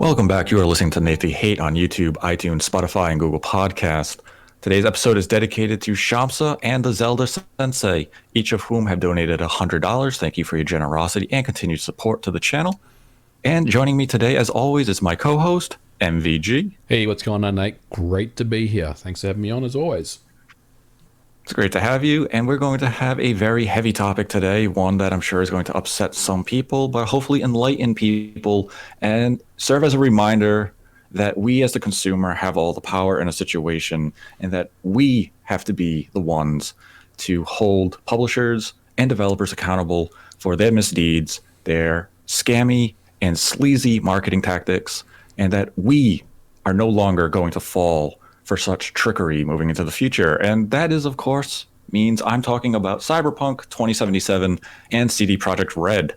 Welcome back. You are listening to Nathan Hate on YouTube, iTunes, Spotify, and Google Podcast. Today's episode is dedicated to Shamsa and the Zelda Sensei, each of whom have donated $100. Thank you for your generosity and continued support to the channel. And joining me today, as always, is my co-host, MVG. Hey, what's going on, Nate? Great to be here. Thanks for having me on, as always. It's great to have you, and we're going to have a very heavy topic today, one that I'm sure is going to upset some people, but hopefully enlighten people and serve as a reminder that we as the consumer have all the power in a situation and that we have to be the ones to hold publishers and developers accountable for their misdeeds, their scammy and sleazy marketing tactics, and that we are no longer going to fall for such trickery moving into the future. And that is, of course, means I'm talking about Cyberpunk 2077 and CD Projekt Red.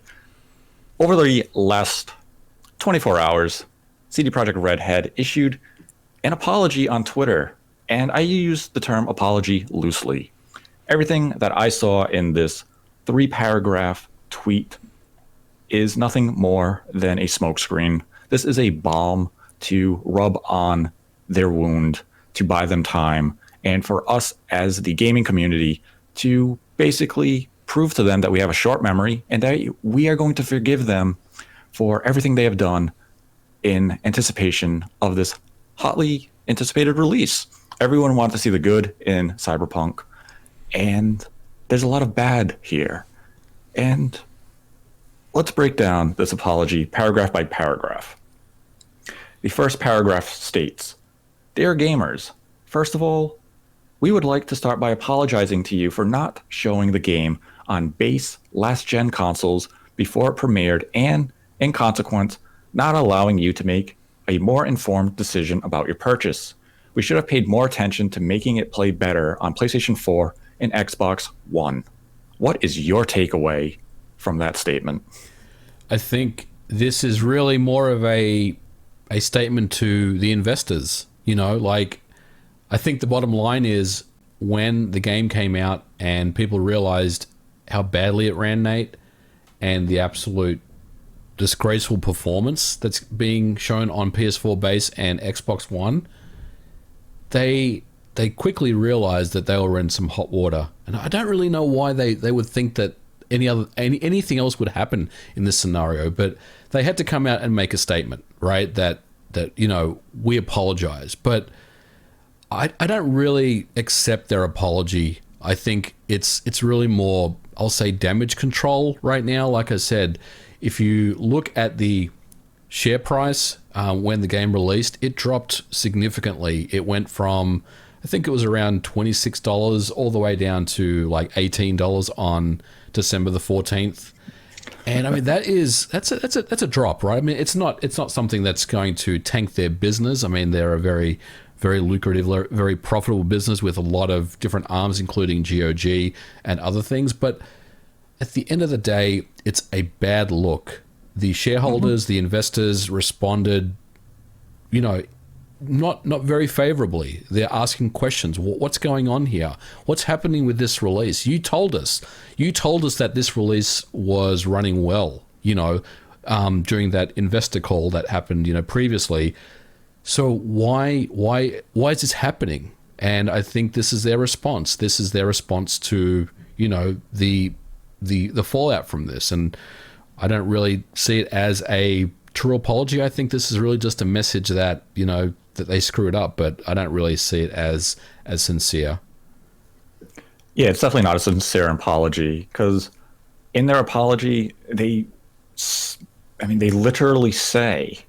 Over the last 24 hours, CD Projekt Red had issued an apology on Twitter, and I use the term apology loosely. Everything that I saw in this 3-paragraph tweet is nothing more than a smokescreen. This is a balm to rub on their wound, to buy them time, and for us as the gaming community to basically prove to them that we have a short memory and that we are going to forgive them for everything they have done in anticipation of this hotly anticipated release. Everyone wants to see the good in Cyberpunk, and there's a lot of bad here. And let's break down this apology paragraph by paragraph. The first paragraph states, "Dear gamers, first of all, we would like to start by apologizing to you for not showing the game on base last-gen consoles before it premiered and, in consequence, not allowing you to make a more informed decision about your purchase. We should have paid more attention to making it play better on PlayStation 4 and Xbox One." What is your takeaway from that statement? I think this is really more of a statement to the investors. You know, like, I think the bottom line is when the game came out and people realized how badly it ran, Nate, and the absolute disgraceful performance that's being shown on PS4 base and Xbox One, they quickly realized that they were in some hot water. And I don't really know why they would think that anything else would happen in this scenario, but they had to come out and make a statement, right? That you know, we apologize. But I don't really accept their apology. I think it's really more, I'll say, damage control right now. Like I said, if you look at the share price when the game released, it dropped significantly. It went from, I think it was around $26 all the way down to like $18 on December the 14th. And I mean, that's a drop, right? I mean, it's not something that's going to tank their business. I mean, they're a very, very lucrative, very profitable business with a lot of different arms, including GOG and other things. But at the end of the day, it's a bad look. The shareholders, the investors responded, you know, not very favorably. They're asking questions. What's going on here? What's happening with this release? You told us that this release was running well, you know, during that investor call that happened, you know, previously. So why is this happening? And I think this is their response. This is their response to, you know, the fallout from this. And I don't really see it as a true apology. I think this is really just a message that, you know, that they screwed up, but I don't really see it as sincere. Yeah, it's definitely not a sincere apology, because in their apology, they literally say,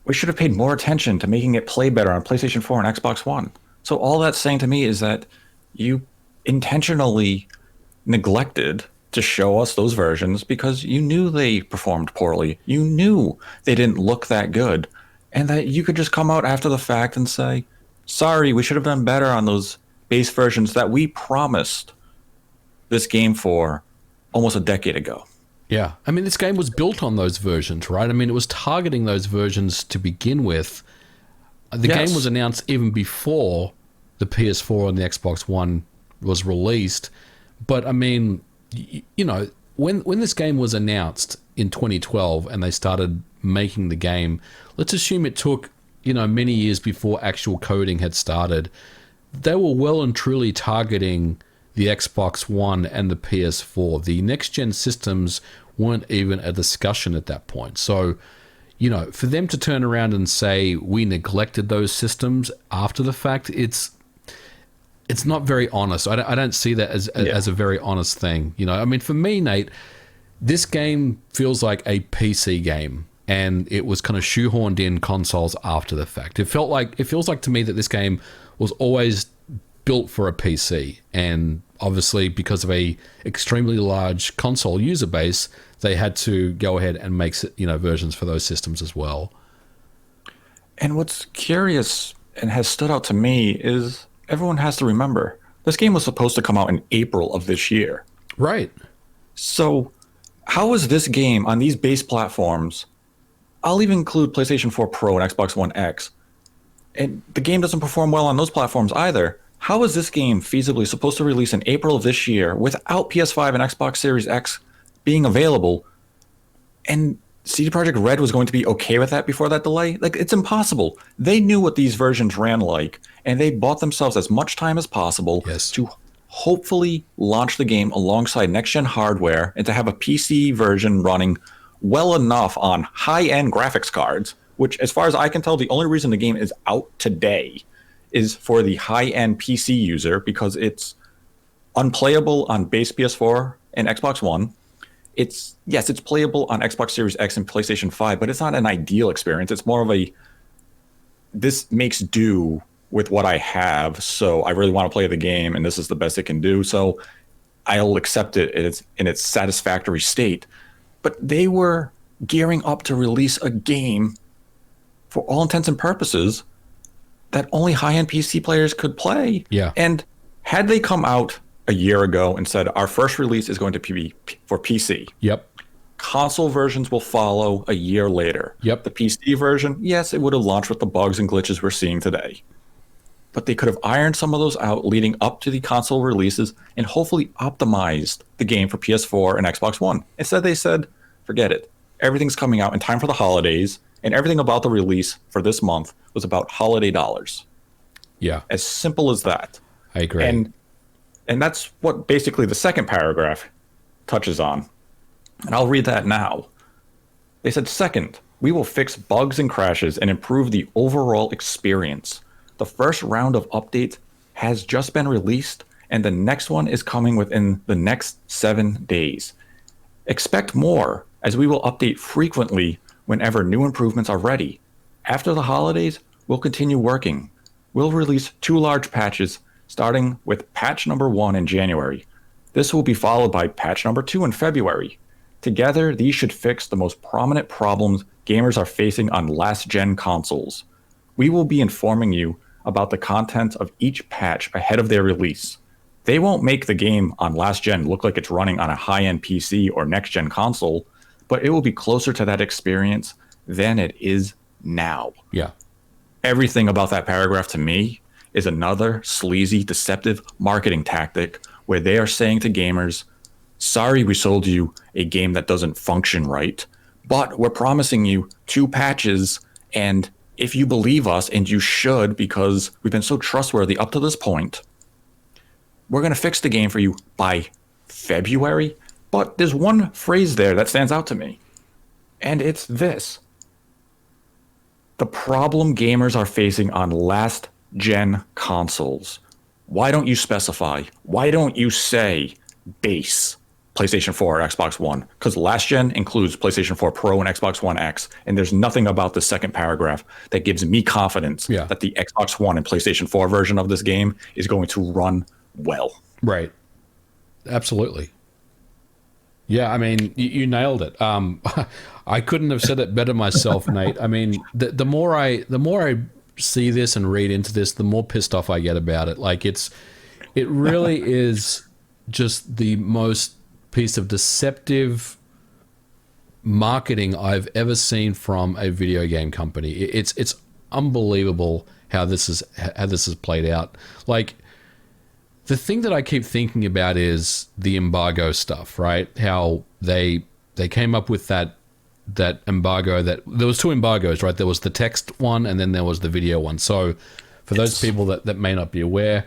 we should have paid more attention to making it play better on PlayStation 4 and Xbox One. So all that's saying to me is that you intentionally neglected to show us those versions because you knew they performed poorly. You knew they didn't look that good. And that you could just come out after the fact and say, sorry, we should have done better on those base versions that we promised this game for almost a decade ago. Yeah. I mean, this game was built on those versions, right? I mean, it was targeting those versions to begin with. The game was announced even before the PS4 and the Xbox One was released. But, I mean, you know, when this game was announced in 2012 and they started making the game, let's assume it took, many years before actual coding had started. They were well and truly targeting the Xbox One and the PS4. The next-gen systems weren't even a discussion at that point. So, for them to turn around and say we neglected those systems after the fact, it's not very honest. I don't see that as a very honest thing. I mean, for me, Nate, this game feels like a PC game, and it was kind of shoehorned in consoles after the fact. It feels like to me that this game was always built for a PC, and obviously because of a extremely large console user base, they had to go ahead and make versions for those systems as well. And what's curious and has stood out to me is everyone has to remember this game was supposed to come out in April of this year. Right. So how is this game on these base platforms? I'll even include PlayStation 4 Pro and Xbox One X. And the game doesn't perform well on those platforms either. How is this game feasibly supposed to release in April of this year without PS5 and Xbox Series X being available? And CD Projekt Red was going to be okay with that before that delay? Like, it's impossible. They knew what these versions ran like, and they bought themselves as much time as possible to hopefully launch the game alongside next-gen hardware and to have a PC version running well enough on high-end graphics cards, which, as far as I can tell, the only reason the game is out today is for the high-end PC user because it's unplayable on base PS4 and Xbox One. It's playable on Xbox Series X and PlayStation 5, but it's not an ideal experience. It's more of this makes do with what I have, so I really want to play the game, and this is the best it can do, so I'll accept it in its satisfactory state. But they were gearing up to release a game, for all intents and purposes, that only high-end PC players could play. Yeah. And had they come out a year ago and said, our first release is going to be for PC. Yep. Console versions will follow a year later. Yep. The PC version, yes, it would have launched with the bugs and glitches we're seeing today. But they could have ironed some of those out leading up to the console releases and hopefully optimized the game for PS4 and Xbox One. Instead, they said, forget it. Everything's coming out in time for the holidays, and everything about the release for this month was about holiday dollars. Yeah. As simple as that. I agree. And that's what basically the second paragraph touches on. And I'll read that now. They said, second, we will fix bugs and crashes and improve the overall experience. The first round of updates has just been released, and the next one is coming within the next 7 days. Expect more, as we will update frequently whenever new improvements are ready. After the holidays, we'll continue working. We'll release 2 large patches, starting with patch number 1 in January. This will be followed by patch number 2 in February. Together, these should fix the most prominent problems gamers are facing on last-gen consoles. We will be informing you about the content of each patch ahead of their release. They won't make the game on last-gen look like it's running on a high-end PC or next-gen console, but it will be closer to that experience than it is now. Yeah. Everything about that paragraph to me is another sleazy, deceptive marketing tactic where they are saying to gamers, sorry we sold you a game that doesn't function right, but we're promising you 2 patches, and if you believe us, and you should because we've been so trustworthy up to this point, we're going to fix the game for you by February. But there's one phrase there that stands out to me, and it's this. The problem gamers are facing on last-gen consoles. Why don't you specify? Why don't you say base PlayStation 4 or Xbox One? Because last gen includes PlayStation 4 Pro and Xbox One X, and there's nothing about the second paragraph that gives me confidence that the Xbox One and PlayStation 4 version of this game is going to run well. Right. Absolutely. Yeah, I mean, you nailed it. I couldn't have said it better myself, Nate. I mean, the more I see this and read into this, the more pissed off I get about it. Like, it really is just the most piece of deceptive marketing I've ever seen from a video game company. It's unbelievable how this is played out. Like, The thing that I keep thinking about is the embargo stuff, right? How they came up with that embargo. That there was two embargoes, right? There was the text one, and then there was the video one. So for those people that may not be aware,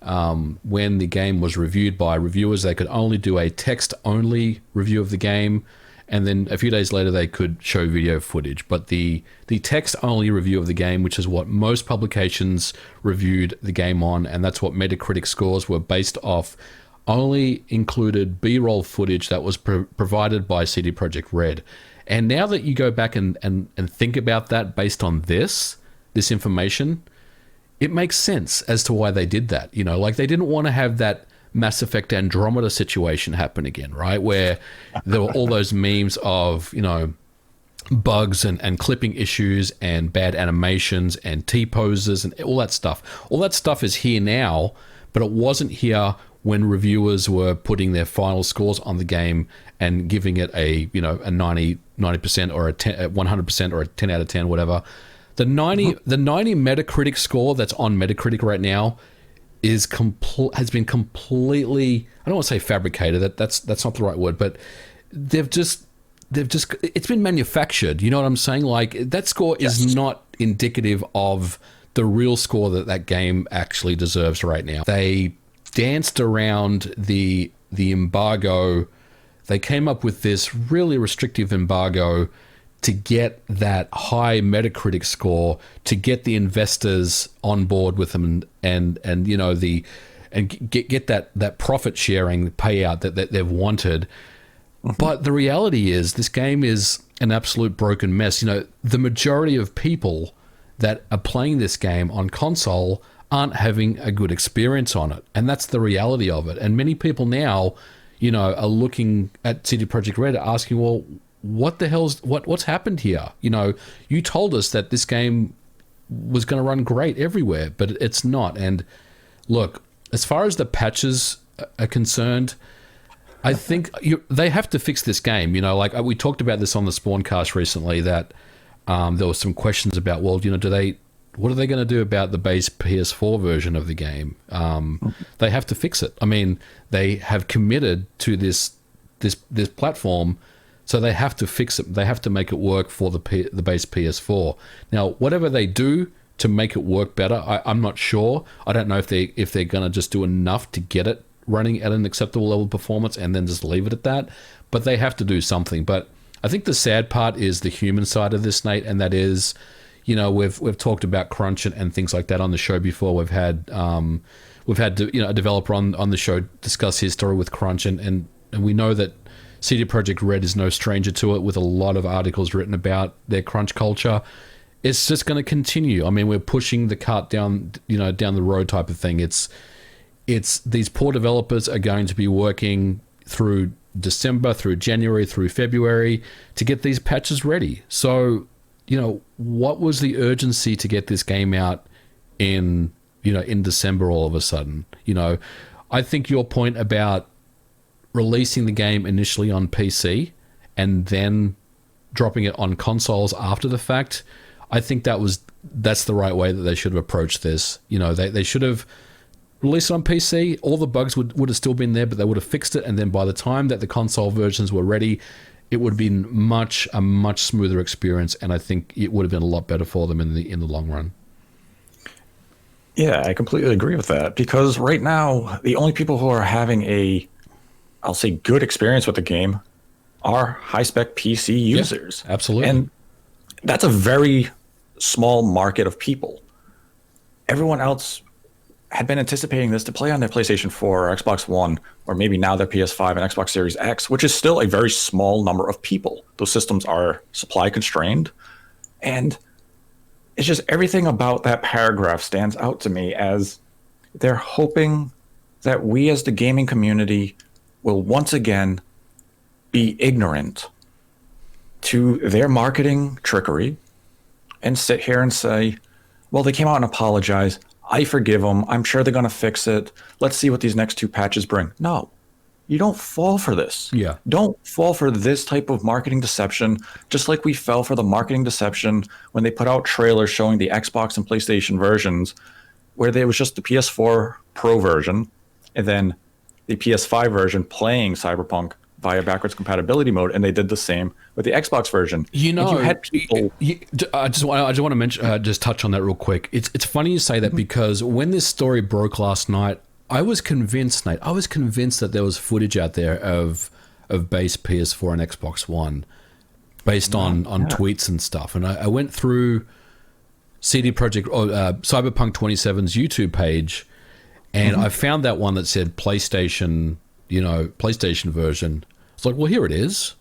when the game was reviewed by reviewers, they could only do a text-only review of the game, and then a few days later they could show video footage. But the text-only review of the game, which is what most publications reviewed the game on, and that's what Metacritic scores were based off, only included B-roll footage that was provided by CD Projekt Red. And now that you go back and think about that based on this information, it makes sense as to why they did that. You know, like they didn't want to have that Mass Effect Andromeda situation happen again, right? Where there were all those memes of, you know, bugs and clipping issues and bad animations and T-poses and all that stuff. All that stuff is here now, but it wasn't here when reviewers were putting their final scores on the game and giving it a, you know, a 90% or a 100% or a 10 out of 10, whatever. The 90 Metacritic score that's on Metacritic right now has been completely, I don't want to say fabricated, that's not the right word, but they've just it's been manufactured. You know what I'm saying? Like that score is not indicative of the real score that game actually deserves right now. They danced around the embargo. They came up with this really restrictive embargo to get that high Metacritic score, to get the investors on board with them, and you know get that profit sharing payout that they've wanted. But the reality is this game is an absolute broken mess. You know, the majority of people that are playing this game on console aren't having a good experience on it, and that's the reality of it. And many people now, you know, are looking at CD Projekt Red asking, well, what the hell's what's happened here? You know, you told us that this game was going to run great everywhere, but it's not. And look, as far as the patches are concerned, I think they have to fix this game. You know, like we talked about this on the Spawncast recently, that there were some questions about, well, you know, what are they going to do about the base PS4 version of the game? They have to fix it. I mean, they have committed to this platform, so they have to fix it. They have to make it work for the base PS4. Now, whatever they do to make it work better, I'm not sure. I don't know if they're going to just do enough to get it running at an acceptable level of performance and then just leave it at that. But they have to do something. But I think the sad part is the human side of this, Nate, and that is, you know, we've talked about crunch and things like that on the show before. We've had you know, a developer on the show discuss his story with crunch, and we know that CD Projekt Red is no stranger to it, with a lot of articles written about their crunch culture. It's just going to continue. I mean, we're pushing the cart down the road type of thing. It's these poor developers are going to be working through December, through January, through February to get these patches ready. So, you know, what was the urgency to get this game out in December all of a sudden? You know, I think your point about releasing the game initially on PC and then dropping it on consoles after the fact, I think that's the right way that they should have approached this. You know, they should have released it on PC. All the bugs would have still been there, but they would have fixed it, and then by the time that the console versions were ready, it would have been a much smoother experience, and I think it would have been a lot better for them in the long run. Yeah, I completely agree with that, because right now the only people who are having I'll say good experience with the game are high-spec PC users. Yeah, absolutely. And that's a very small market of people. Everyone else had been anticipating this to play on their PlayStation 4 or Xbox One, or maybe now their PS5 and Xbox Series X, which is still a very small number of people. Those systems are supply constrained. And it's just everything about that paragraph stands out to me as they're hoping that we as the gaming community will once again be ignorant to their marketing trickery and sit here and say, well, they came out and apologized. I forgive them. I'm sure they're going to fix it. Let's see what these next two patches bring. No, you don't fall for this. Yeah. Don't fall for this type of marketing deception, just like we fell for the marketing deception when they put out trailers showing the Xbox and PlayStation versions, where there was just the PS4 Pro version, and then the PS5 version playing Cyberpunk via backwards compatibility mode, and they did the same with the Xbox version. You And you know, had people. I just want to mention, just touch on that real quick. It's funny you say that because when this story broke last night, I was convinced, Nate. I was convinced that there was footage out there of base PS4 and Xbox One, based on tweets and stuff. And I went through CD Projekt or Cyberpunk 27's YouTube page, and I found that one that said PlayStation, PlayStation version. It's like, well, here it is.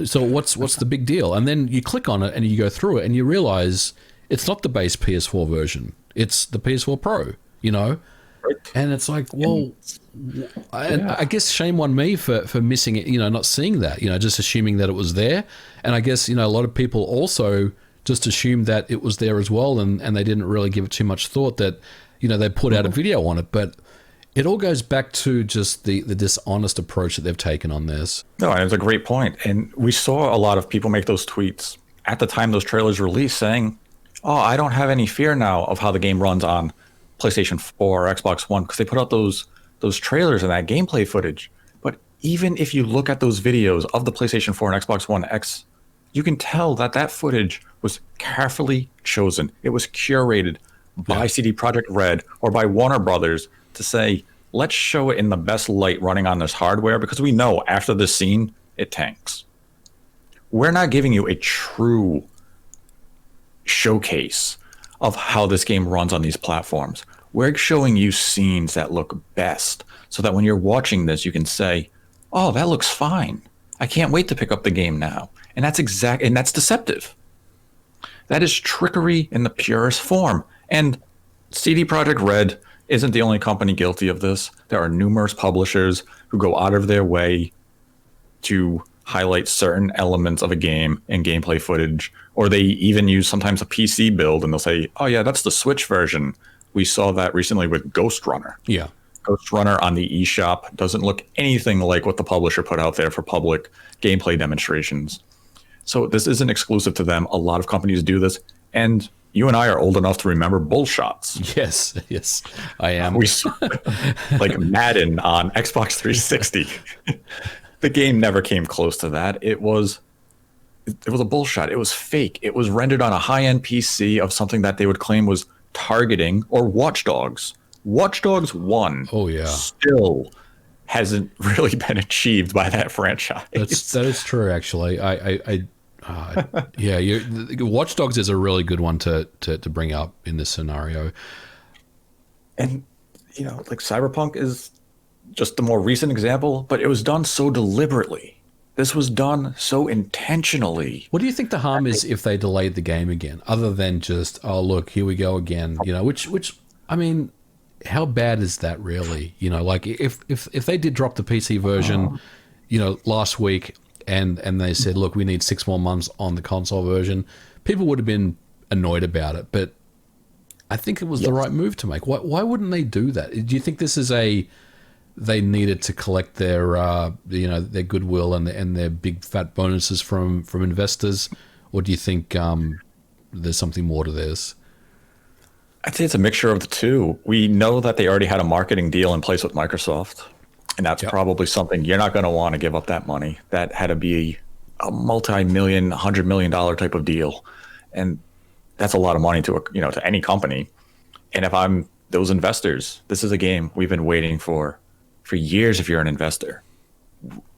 So what's the big deal? And then you click on it and you go through it and you realize it's not the base PS4 version. It's the PS4 Pro, And it's like, well, I guess shame on me for missing it, not seeing that, just assuming that it was there. And I guess, a lot of people also just assumed that it was there as well, and they didn't really give it too much thought that, they put out a video on it. But it all goes back to just the dishonest approach that they've taken on this. No, and it's a great point. And we saw a lot of people make those tweets at the time those trailers released saying, oh, I don't have any fear now of how the game runs on PlayStation 4 or Xbox One, because they put out those trailers and that gameplay footage. But even if you look at those videos of the PlayStation 4 and Xbox One X, you can tell that footage was carefully chosen. It was curated by CD Projekt Red or by Warner Brothers to say, let's show it in the best light running on this hardware, because we know after this scene, it tanks. We're not giving you a true showcase of how this game runs on these platforms. We're showing you scenes that look best, so that when you're watching this, you can say, oh, that looks fine. I can't wait to pick up the game now. And that's deceptive. That is trickery in the purest form. And CD Projekt Red isn't the only company guilty of this. There are numerous publishers who go out of their way to highlight certain elements of a game in gameplay footage, or they even use sometimes a PC build and they'll say, oh yeah, that's the Switch version. We saw that recently with Ghost Runner. Yeah. Ghost Runner on the eShop doesn't look anything like what the publisher put out there for public gameplay demonstrations. So this isn't exclusive to them. A lot of companies do this, and you and I are old enough to remember bullshots. Yes, I am. We saw like Madden on Xbox 360. The game never came close to that. It was a bullshot. It was fake. It was rendered on a high-end PC of something that they would claim was targeting, or Watch Dogs. Watch Dogs 1 still hasn't really been achieved by that franchise. That is true, actually. Watch Dogs is a really good one to bring up in this scenario. And, like Cyberpunk is just the more recent example, but it was done so deliberately. This was done so intentionally. What do you think the harm is if they delayed the game again, other than just, oh, look, here we go again, which I mean, how bad is that really? Like if they did drop the PC version, last week and they said, look, we need 6 more months on the console version, people would have been annoyed about it. But I think it was the right move to make. Why wouldn't they do that? Do you think this is they needed to collect their their goodwill and their big fat bonuses from investors, or do you think there's something more to this? I'd say it's a mixture of the two. We know that they already had a marketing deal in place with Microsoft, and that's probably something you're not going to want to give up that money. That had to be a multi-million, $100 million type of deal, and that's a lot of money to to any company. And if I'm those investors, this is a game we've been waiting for years. If you're an investor,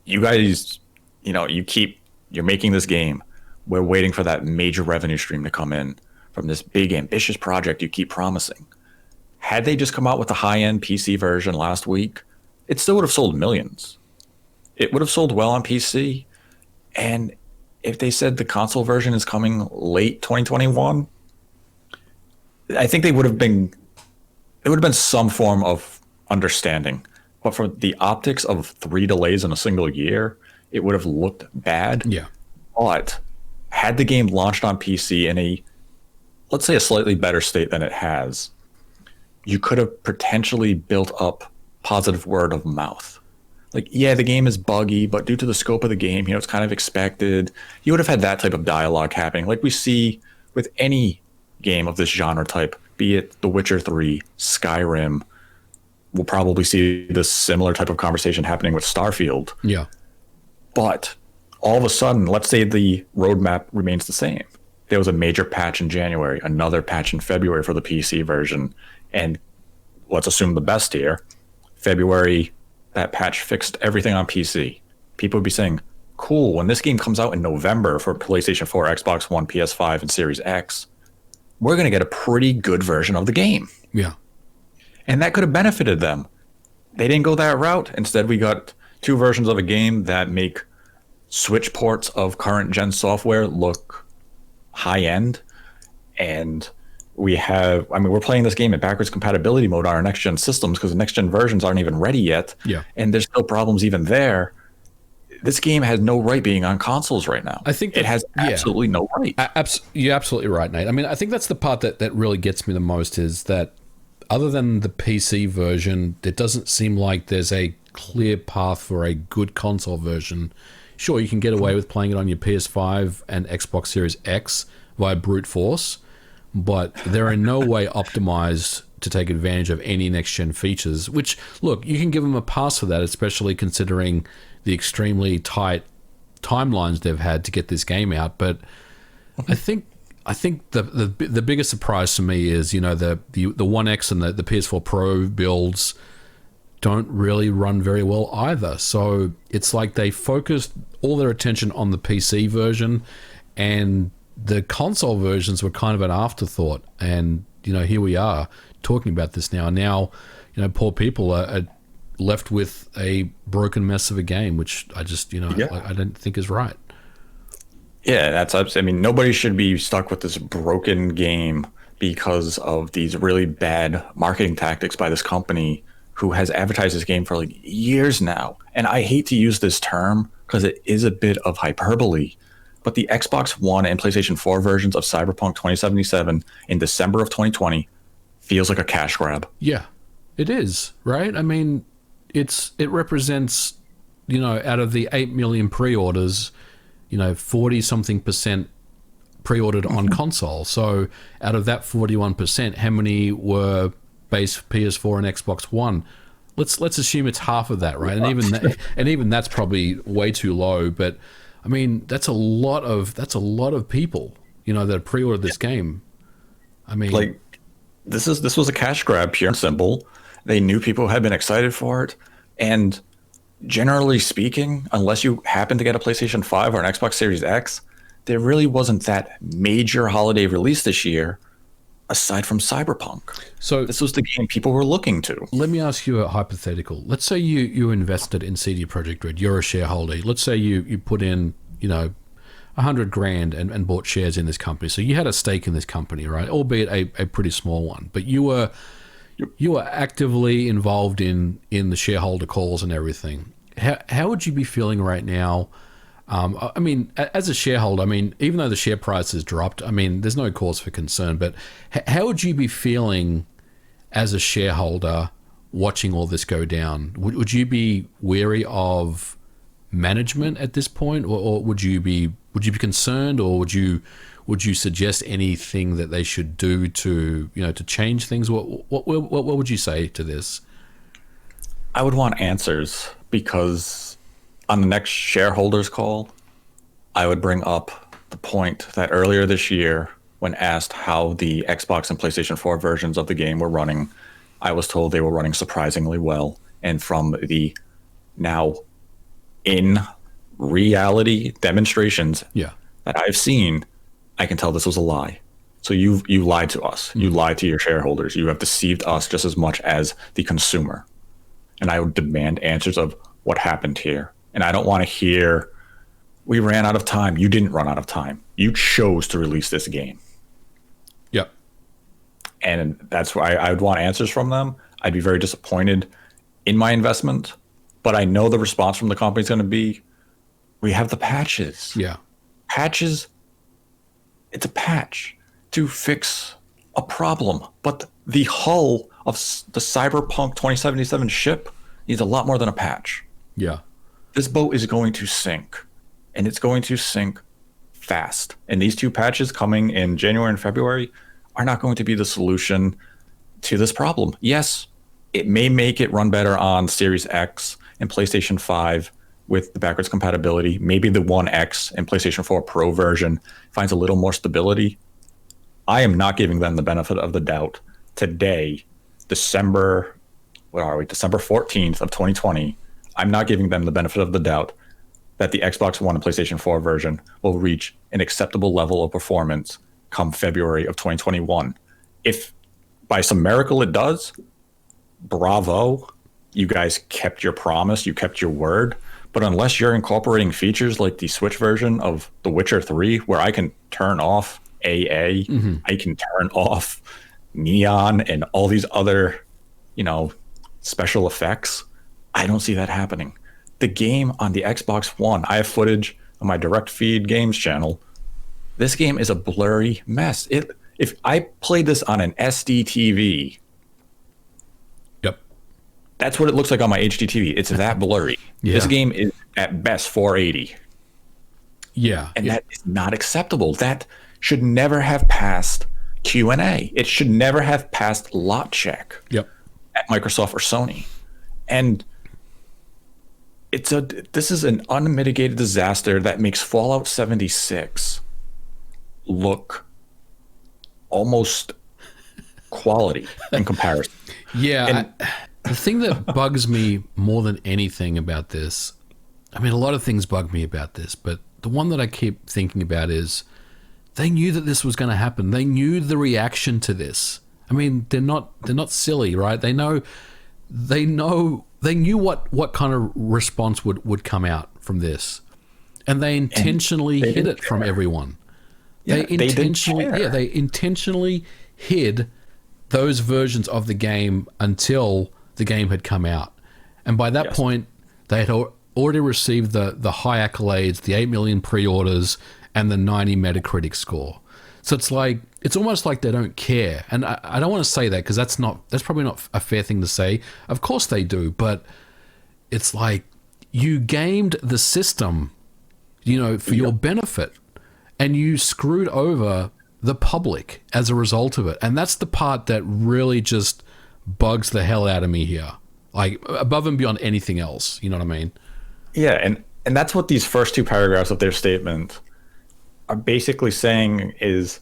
you guys, you're making this game. We're waiting for that major revenue stream to come in from this big ambitious project you keep promising. Had they just come out with the high-end PC version last week, it still would have sold millions. It would have sold well on PC. And if they said the console version is coming late 2021, I think there would have been some form of understanding. But for the optics of 3 delays in a single year, it would have looked bad. Yeah. But had the game launched on PC in let's say a slightly better state than it has, you could have potentially built up positive word of mouth. Like, yeah, the game is buggy, but due to the scope of the game, it's kind of expected. You would have had that type of dialogue happening, like we see with any game of this genre type, be it The Witcher 3, Skyrim, we'll probably see this similar type of conversation happening with Starfield. Yeah. But all of a sudden, let's say the roadmap remains the same. There was a major patch in January, another patch in February for the PC version, and let's assume the best here. February, that patch fixed everything on PC. People would be saying, cool, when this game comes out in November for PlayStation 4, Xbox One, PS5, and Series X, we're going to get a pretty good version of the game. Yeah. And that could have benefited them. They didn't go that route. Instead, we got two versions of a game that make Switch ports of current gen software look high end. And we're playing this game in backwards compatibility mode on our next gen systems because the next gen versions aren't even ready yet. Yeah. And there's still problems even there. This game has no right being on consoles right now. I think it has absolutely no right. You're absolutely right, Nate. I mean, I think that's the part that really gets me the most is that other than the PC version, it doesn't seem like there's a clear path for a good console version. Sure, you can get away with playing it on your PS5 and Xbox Series X via brute force, but they're in no way optimized to take advantage of any next-gen features, which, look, you can give them a pass for that, especially considering the extremely tight timelines they've had to get this game out. But I think the biggest surprise to me is, you know, the One X and the PS4 Pro builds don't really run very well either. So it's like they focused all their attention on the PC version, and the console versions were kind of an afterthought. And, you know, here we are talking about this now. Now, you know, poor people are left with a broken mess of a game, which I just, you know, I don't think is right. Yeah, I mean, nobody should be stuck with this broken game because of these really bad marketing tactics by this company who has advertised this game for like years now. And I hate to use this term because it is a bit of hyperbole, but the Xbox One and PlayStation 4 versions of Cyberpunk 2077 in December of 2020 feels like a cash grab. Yeah, it is, right? I mean, it represents, you know, out of the 8 million pre-orders, you know, 40-something% pre-ordered on console. So out of that 41%, how many were base PS4 and Xbox One? Let's assume it's half of that, right? And even that's probably way too low. But I mean, that's a lot of people, you know, that pre-ordered this game. I mean, like this was a cash grab, pure and simple. They knew people had been excited for it, and generally speaking, unless you happen to get a PlayStation 5 or an Xbox Series X, there really wasn't that major holiday release this year aside from Cyberpunk. So this was the game people were looking to. Let me ask you a hypothetical. Let's say you invested in CD Projekt Red. You're a shareholder. Let's say you put in, you know, $100,000 and bought shares in this company. So you had a stake in this company, right? Albeit a pretty small one. But you were actively involved in the shareholder calls and everything. How would you be feeling right now? I mean, as a shareholder, I mean, even though the share price has dropped, I mean, there's no cause for concern. But how would you be feeling as a shareholder watching all this go down? Would you be wary of management at this point, or would you be concerned, or would you suggest anything that they should do to, you know, to change things? What would you say to this? I would want answers, because on the next shareholders call, I would bring up the point that earlier this year, when asked how the Xbox and PlayStation 4 versions of the game were running, I was told they were running surprisingly well. And from the now in reality demonstrations that I've seen, I can tell this was a lie. So you lied to us. You lied to your shareholders. You have deceived us just as much as the consumer. And I would demand answers of what happened here. And I don't want to hear, we ran out of time. You didn't run out of time. You chose to release this game. Yep. And that's why I would want answers from them. I'd be very disappointed in my investment, but I know the response from the company is going to be, we have the patches. Yeah. Patches, it's a patch to fix a problem. But the hull of the Cyberpunk 2077 ship needs a lot more than a patch. Yeah. This boat is going to sink, and it's going to sink fast. And these two patches coming in January and February are not going to be the solution to this problem. Yes, It may make it run better on Series X and PlayStation 5 with the backwards compatibility. Maybe the One X and PlayStation 4 Pro version finds a little more stability. I am not giving them the benefit of the doubt. Today, December 14th of 2020, I'm not giving them the benefit of the doubt that the Xbox One and PlayStation 4 version will reach an acceptable level of performance come February of 2021. If by some miracle it does, bravo, you guys kept your promise, you kept your word. But unless you're incorporating features like the Switch version of The Witcher 3, where I can turn off AA, I can turn off neon and all these other, special effects, I don't see that happening. The game on the Xbox One, I have footage on my direct feed games channel. This game is a blurry mess. If I played this on an SD TV, Yep. that's what it looks like on my HD TV. It's that blurry. Yeah. This game is at best 480. Yeah. And that is not acceptable. That should never have passed Q&A. It should never have passed lot check Yep. at Microsoft or Sony. And this is an unmitigated disaster that makes Fallout 76 look almost quality in comparison. Yeah. The thing that bugs me more than anything about this, I mean, a lot of things bug me about this, but the one that I keep thinking about is they knew that this was going to happen. They knew the reaction to this. I mean, they're not silly, right? They knew what kind of response would come out from this, and they intentionally hid it from everyone. Yeah, they intentionally hid those versions of the game until the game had come out, and by that point, they had already received the high accolades, the 8 million pre-orders, and the 90 Metacritic score. So it's almost like they don't care. And I don't want to say that because that's probably not a fair thing to say. Of course they do, but it's like you gamed the system, for your benefit, and you screwed over the public as a result of it. And that's the part that really just bugs the hell out of me here. Like above and beyond anything else, you know what I mean? Yeah, and that's what these first two paragraphs of their statement are basically saying is,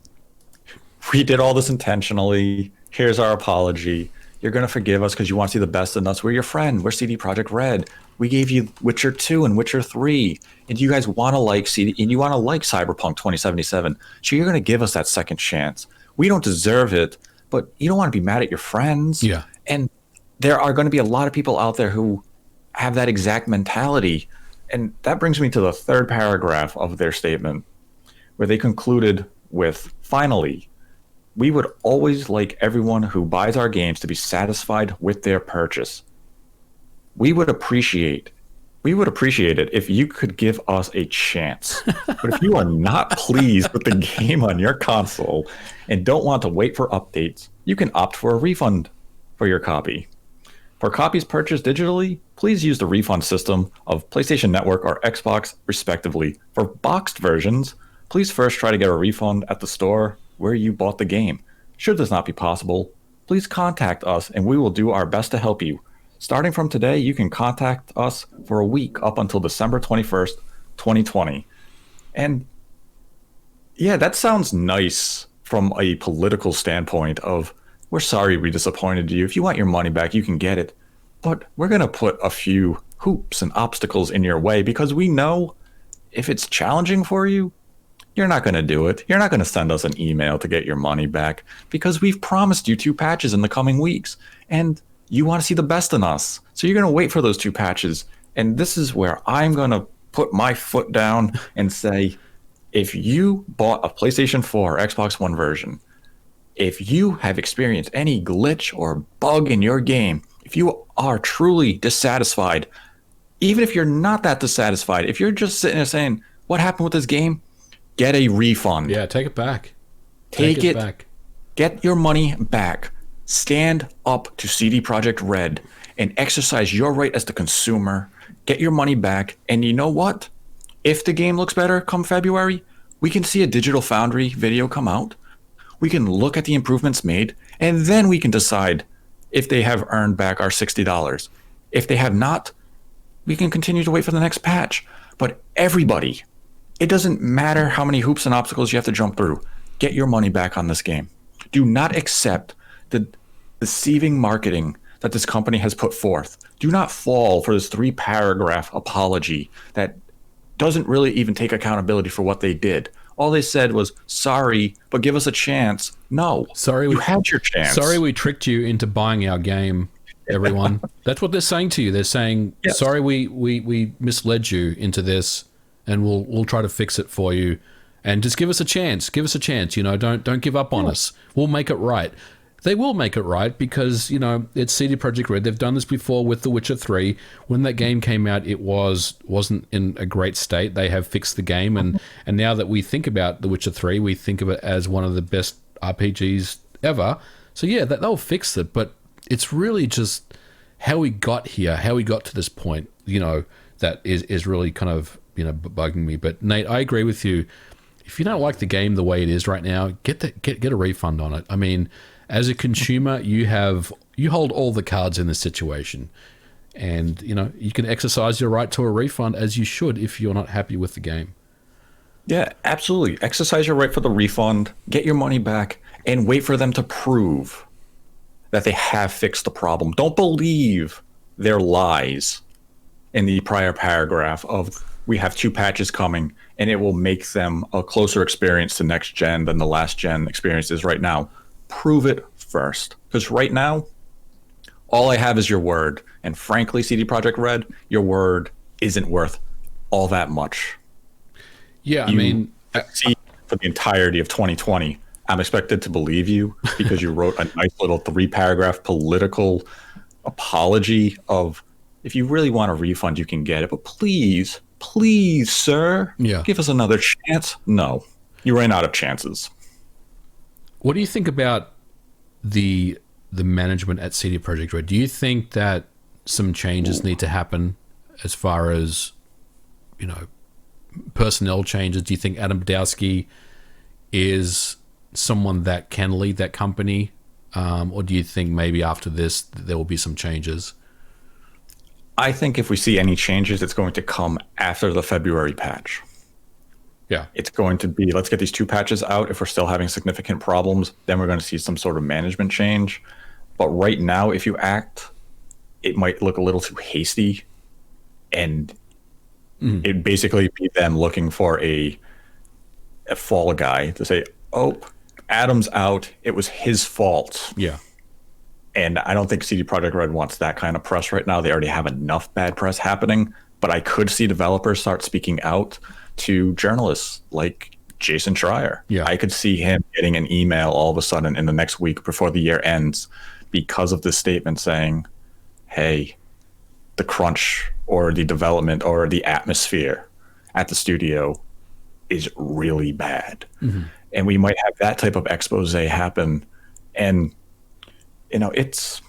we did all this intentionally. Here's our apology. You're going to forgive us because you want to see the best in us. We're your friend. We're CD Projekt Red. We gave you Witcher 2 and Witcher 3. And you guys want to like and you want to like Cyberpunk 2077. So you're going to give us that second chance. We don't deserve it, but you don't want to be mad at your friends. Yeah. And there are going to be a lot of people out there who have that exact mentality. And that brings me to the third paragraph of their statement, where they concluded with, finally, we would always like everyone who buys our games to be satisfied with their purchase. We would appreciate it if you could give us a chance. But if you are not pleased with the game on your console and don't want to wait for updates, you can opt for a refund for your copy. For copies purchased digitally, please use the refund system of PlayStation Network or Xbox, respectively. For boxed versions, please first try to get a refund at the store where you bought the game. Should this not be possible, please contact us and we will do our best to help you. Starting from today, you can contact us for a week up until December 21st, 2020. And yeah, that sounds nice from a political standpoint of, we're sorry we disappointed you. If you want your money back, you can get it. But we're going to put a few hoops and obstacles in your way because we know if it's challenging for you, you're not going to do it. You're not going to send us an email to get your money back because we've promised you 2 patches in the coming weeks. And you want to see the best in us. So you're going to wait for those 2 patches. And this is where I'm going to put my foot down and say, if you bought a PlayStation 4 or Xbox One version, if you have experienced any glitch or bug in your game, if you are truly dissatisfied, even if you're not that dissatisfied, if you're just sitting there saying, what happened with this game? Get a refund. Yeah, take it back. Take it back. Get your money back. Stand up to CD Projekt Red and exercise your right as the consumer. Get your money back. And you know what? If the game looks better come February, we can see a Digital Foundry video come out. We can look at the improvements made, and then we can decide if they have earned back our $60. If they have not, we can continue to wait for the next patch. But everybody, it doesn't matter how many hoops and obstacles you have to jump through, get your money back on this game. Do not accept the deceiving marketing that this company has put forth. Do not fall for this 3-paragraph apology that doesn't really even take accountability for what they did. All they said was, sorry, but give us a chance. No. Sorry, you had your chance. Sorry we tricked you into buying our game, everyone. That's what they're saying to you. They're saying, yes. Sorry we misled you into this, and we'll try to fix it for you. And just give us a chance. Give us a chance. Don't give up on us. We'll make it right. They will make it right because, it's CD Projekt Red. They've done this before with The Witcher 3. When that game came out, it wasn't in a great state. They have fixed the game. And now that we think about The Witcher 3, we think of it as one of the best RPGs ever. So, yeah, they'll fix it. But it's really just how we got here, how we got to this point, that is really kind of, bugging me. But, Nate, I agree with you. If you don't like the game the way it is right now, get a refund on it. I mean, as a consumer, you hold all the cards in this situation, and you can exercise your right to a refund as you should if you're not happy with the game. Yeah, absolutely. Exercise your right for the refund, get your money back, and wait for them to prove that they have fixed the problem. Don't believe their lies in the prior paragraph of we have 2 patches coming and it will make them a closer experience to next gen than the last gen experience is right now. Prove it first, because right now all I have is your word, and frankly, CD Projekt Red, your word isn't worth all that much. Yeah, I mean, see, for the entirety of 2020, I'm expected to believe you because you wrote a nice little 3-paragraph political apology of, if you really want a refund, you can get it, but please, sir, give us another chance. No, you ran out of chances. What do you think about the management at CD Projekt Red? Do you think that some changes need to happen as far as, personnel changes? Do you think Adam Badowski is someone that can lead that company? Or do you think maybe after this there will be some changes? I think if we see any changes, it's going to come after the February patch. Yeah. It's going to be, let's get these 2 patches out. If we're still having significant problems, then we're going to see some sort of management change. But right now, if you act, it might look a little too hasty. And it'd basically be them looking for a fall guy to say, oh, Adam's out. It was his fault. Yeah. And I don't think CD Projekt Red wants that kind of press right now. They already have enough bad press happening. But I could see developers start speaking out to journalists like Jason Schreier. Yeah. I could see him getting an email all of a sudden in the next week before the year ends because of this statement saying, hey, the crunch or the development or the atmosphere at the studio is really bad. Mm-hmm. And we might have that type of expose happen. And, it's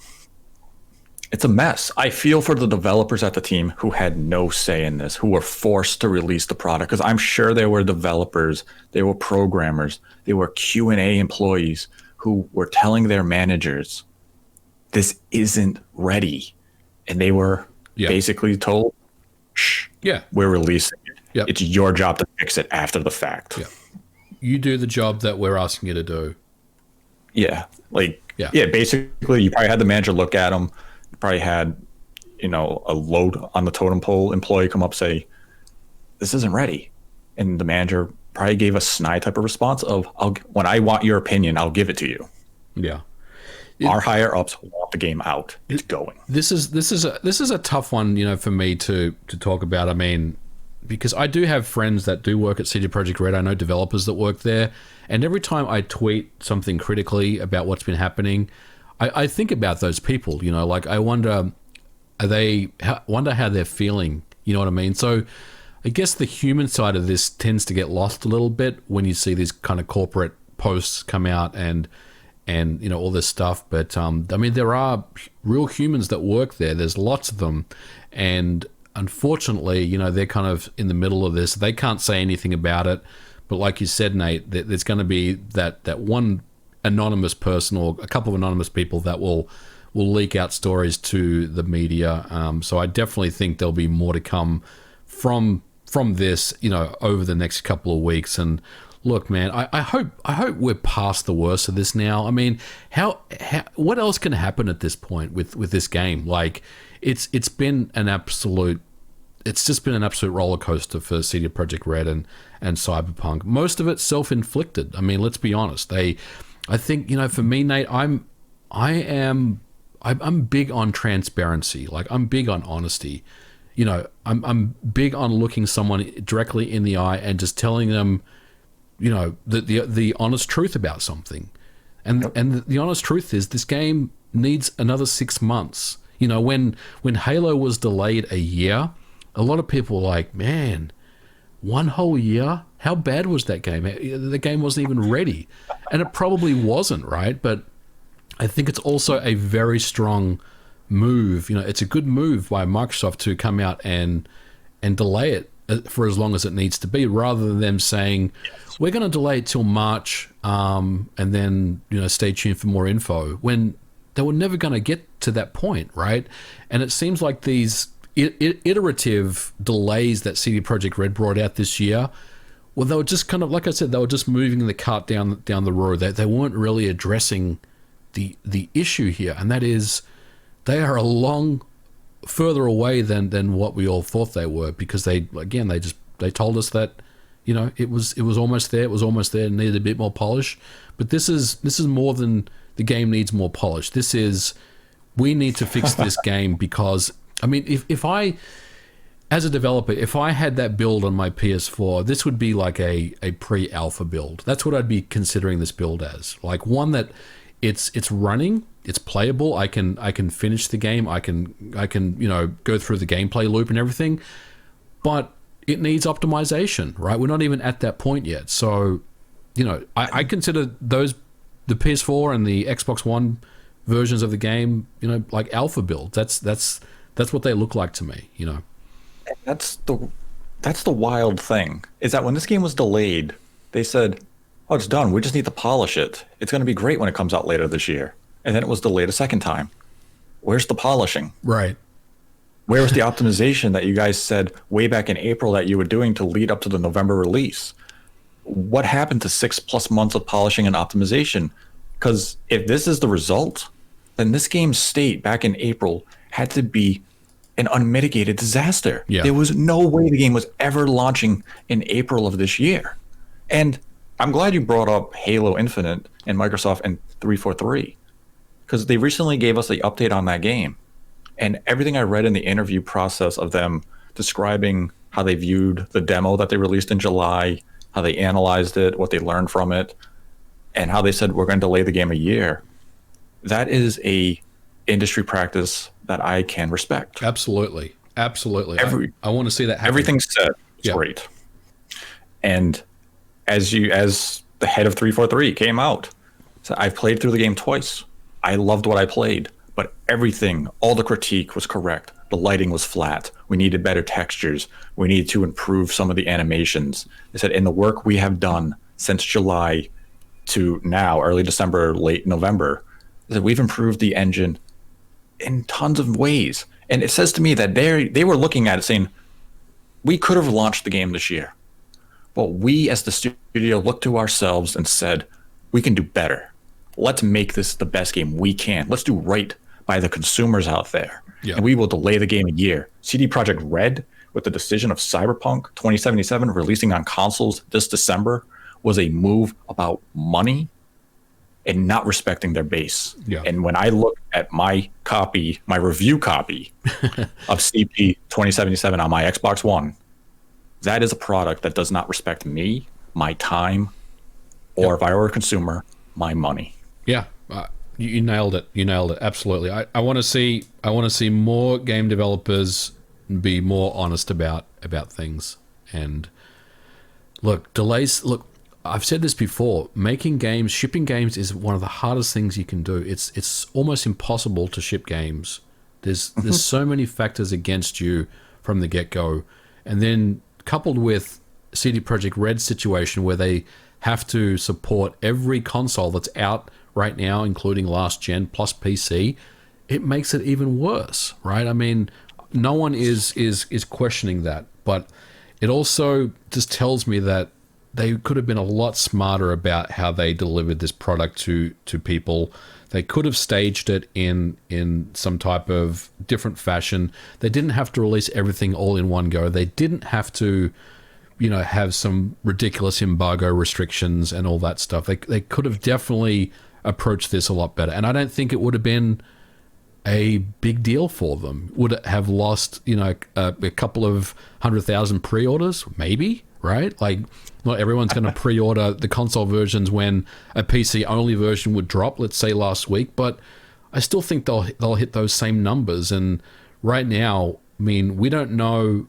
a mess. I feel for the developers at the team who had no say in this, who were forced to release the product, because I'm sure there were developers, there were programmers, there were Q&A employees who were telling their managers, this isn't ready. And they were basically told, shh, we're releasing it. Yep. It's your job to fix it after the fact. Yep. You do the job that we're asking you to do. Yeah. Basically, you probably had the manager look at them. Probably had, a load on the totem pole employee come up say, this isn't ready. And the manager probably gave a snide type of response of, when I want your opinion, I'll give it to you. Yeah. Our higher ups want the game out. It's going. This is a tough one, for me to talk about. I mean, because I do have friends that do work at CD Projekt Red. I know developers that work there. And every time I tweet something critically about what's been happening, I think about those people, I wonder, wonder how they're feeling, you know what I mean? So I guess the human side of this tends to get lost a little bit when you see these kind of corporate posts come out and all this stuff. But I mean, there are real humans that work there. There's lots of them. And unfortunately, they're kind of in the middle of this. They can't say anything about it. But like you said, Nate, there's going to be that one anonymous person or a couple of anonymous people that will will leak out stories to the media. So I definitely think there'll be more to come from this, over the next couple of weeks. And look, man, I hope we're past the worst of this now. I mean, how what else can happen at this point with this game? Like, it's been an absolute. It's just been an absolute roller coaster for CD Projekt Red and Cyberpunk. Most of it self-inflicted. I mean, let's be honest. I think, for me, Nate, I'm big on transparency. Like, I'm big on honesty. I'm big on looking someone directly in the eye and just telling them, the honest truth about something. And the honest truth is this game needs another 6 months. When Halo was delayed a year, a lot of people were like, man, 1 whole year? How bad was that game? The game wasn't even ready. And it probably wasn't, right? But I think it's also a very strong move. It's a good move by Microsoft to come out and delay it for as long as it needs to be, rather than them saying, we're going to delay it till March, and then, stay tuned for more info, when they were never going to get to that point, right? And it seems like these iterative delays that CD Projekt Red brought out this year, well, they were just kind of, like I said, they were just moving the cart down the road. They weren't really addressing the issue here, and that is they are a long further away than what we all thought they were, because they told us that it was almost there, and needed a bit more polish. But this is more than the game needs more polish. This is, we need to fix this game, because I mean, if I, as a developer, if I had that build on my PS4, this would be like a pre-alpha build. That's what I'd be considering this build as. Like, one that it's running, it's playable. I can finish the game. I can go through the gameplay loop and everything, but it needs optimization, right? We're not even at that point yet. So, I consider the PS4 and the Xbox One versions of the game, like alpha builds. That's what they look like to me, That's the wild thing, is that when this game was delayed, they said, oh, it's done. We just need to polish it. It's going to be great when it comes out later this year. And then it was delayed a second time. Where's the polishing? Right. Where was the optimization that you guys said way back in April that you were doing to lead up to the November release? What happened to 6+ months of polishing and optimization? Because if this is the result, then this game's state back in April had to be an unmitigated disaster. Yeah. There was no way the game was ever launching in April of this year. And I'm glad you brought up Halo Infinite and Microsoft and 343, because they recently gave us the update on that game. And everything I read in the interview process of them describing how they viewed the demo that they released in July, how they analyzed it, what they learned from it, and how they said, we're going to delay the game a year. That is a industry practice that I can respect. Absolutely. I want to see that happen. Everything's said. It's great. And as the head of 343 came out, so I've played through the game twice. I loved what I played, but everything, all the critique was correct. The lighting was flat. We needed better textures. We needed to improve some of the animations. They said, in the work we have done since July to now, early December, late November, that we've improved the engine in tons of ways. And it says to me that they were looking at it saying, we could have launched the game this year, but we as the studio looked to ourselves and said, we can do better. Let's make this the best game we can. Let's do right by the consumers out there. Yeah. And we will delay the game a year. CD Projekt Red, with the decision of Cyberpunk 2077 releasing on consoles this December, was a move about money and not respecting their base. Yeah. And when I look at my review copy of CP 2077 on my Xbox One, that is a product that does not respect me, my time, or if I were a consumer, my money. Yeah, you nailed it. Absolutely. I want to see more game developers be more honest about things. And delays. Look, I've said this before. Making games, shipping games is one of the hardest things you can do. It's almost impossible to ship games. There's so many factors against you from the get-go, and then coupled with CD Projekt Red's situation where they have to support every console that's out right now, including last gen plus PC. it makes it even worse, right? I mean, no one is questioning that, but it also just tells me that they could have been a lot smarter about how they delivered this product to people. They could have staged it in some type of different fashion. They didn't have to release everything all in one go. They didn't have to, have some ridiculous embargo restrictions and all that stuff. They could have definitely approached this a lot better. And I don't think it would have been a big deal for them. Would it have lost, a couple of 100,000 pre-orders? Maybe, right? Like, not everyone's going to pre-order the console versions when a PC-only version would drop, let's say last week, but I still think they'll hit those same numbers. And right now, I mean, we don't know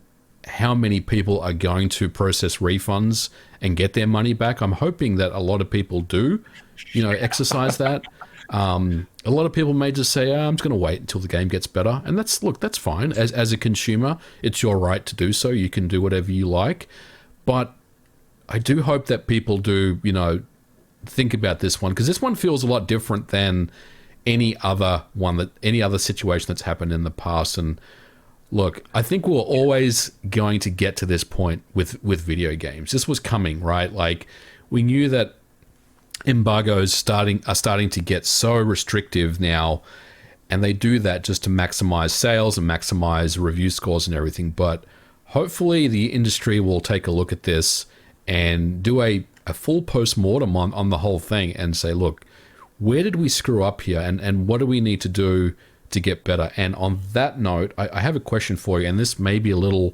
how many people are going to process refunds and get their money back. I'm hoping that a lot of people do, exercise that. A lot of people may just say, I'm just going to wait until the game gets better. And that's fine. As a consumer, it's your right to do so. You can do whatever you like. But I do hope that people do, think about this one, because this one feels a lot different than any other situation that's happened in the past. And look, I think we're always going to get to this point with video games. This was coming, right? Like, we knew that embargoes are starting to get so restrictive now, and they do that just to maximize sales and maximize review scores and everything. But hopefully the industry will take a look at this and do a full post-mortem on the whole thing and say, look, where did we screw up here, and what do we need to do to get better? And on that note, I have a question for you, and this may be a little,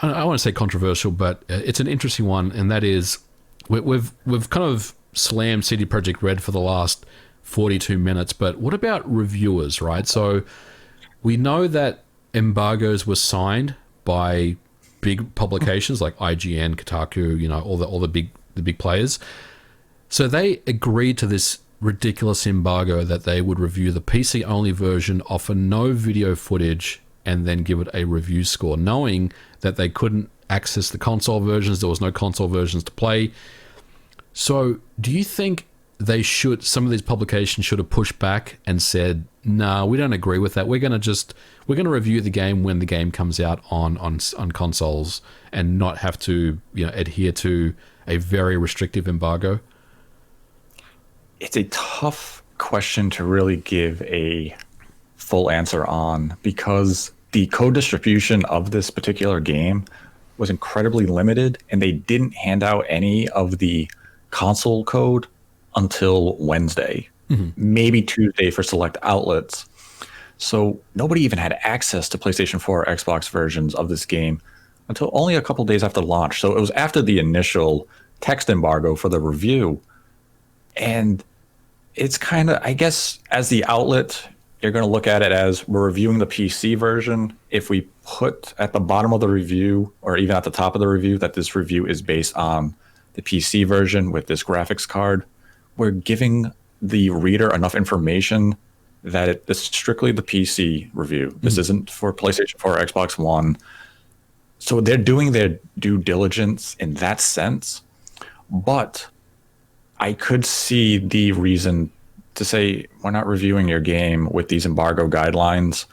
I don't want to say controversial, but it's an interesting one, and that is we've kind of slammed CD Projekt Red for the last 42 minutes, but what about reviewers, right? So we know that embargoes were signed by big publications like IGN, Kotaku, all the big players. So they agreed to this ridiculous embargo that they would review the PC only version, offer no video footage, and then give it a review score, knowing that they couldn't access the console versions. There was no console versions to play. So do you think some of these publications should have pushed back and said, nah, we don't agree with that. We're going to review the game when the game comes out on consoles, and not have to, adhere to a very restrictive embargo? It's a tough question to really give a full answer on, because the code distribution of this particular game was incredibly limited, and they didn't hand out any of the console code until Wednesday, maybe Tuesday for select outlets. So nobody even had access to PlayStation 4 or Xbox versions of this game until only a couple days after launch. So it was after the initial text embargo for the review. And it's kind of, I guess, as the outlet, you're going to look at it as, we're reviewing the PC version. If we put at the bottom of the review, or even at the top of the review, that this review is based on the PC version with this graphics card, we're giving the reader enough information that this is strictly the PC review. This isn't for PlayStation 4 or Xbox One. So they're doing their due diligence in that sense. But I could see the reason to say, we're not reviewing your game with these embargo guidelines.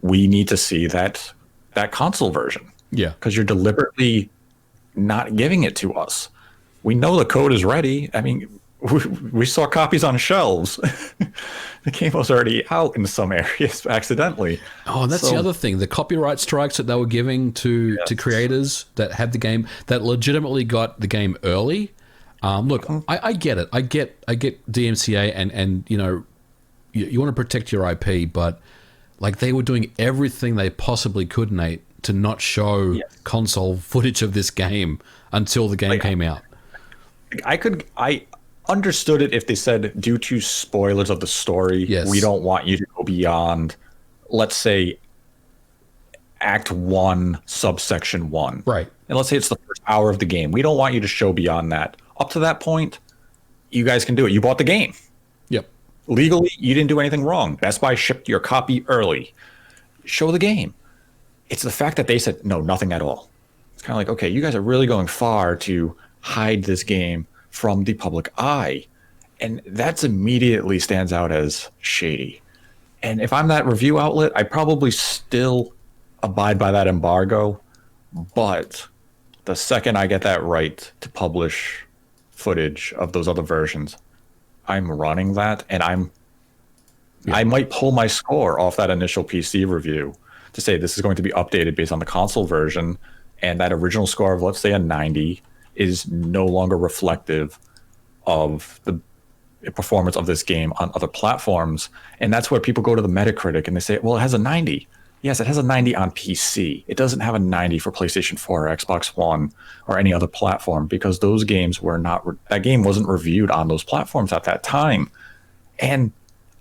We need to see that console version. Yeah. Because you're deliberately not giving it to us. We know the code is ready. I mean, we saw copies on shelves. The game was already out in some areas accidentally. Oh, and that's the other thing. The copyright strikes that they were giving to creators that had the game, that legitimately got the game early. Look, I get it. I get DMCA and you want to protect your IP, but like, they were doing everything they possibly could, Nate, to not show console footage of this game until the game came out. I understood it if they said, due to spoilers of the story, we don't want you to go beyond, let's say, Act 1, subsection 1. Right. And let's say it's the first hour of the game. We don't want you to show beyond that. Up to that point, you guys can do it. You bought the game. Yep. Legally, you didn't do anything wrong. Best Buy shipped your copy early. Show the game. It's the fact that they said, no, nothing at all. It's kind of like, okay, you guys are really going far to hide this game from the public eye. And that's immediately stands out as shady. And if I'm that review outlet, I probably still abide by that embargo. But the second I get that right to publish footage of those other versions, I'm running that, and I might pull my score off that initial PC review to say this is going to be updated based on the console version, and that original score of, let's say, a 90 is no longer reflective of the performance of this game on other platforms. And that's where people go to the Metacritic and they say, well, it has a 90. Yes, it has a 90 on PC. It doesn't have a 90 for PlayStation 4 or Xbox One or any other platform, because those games were not, that game wasn't reviewed on those platforms at that time. And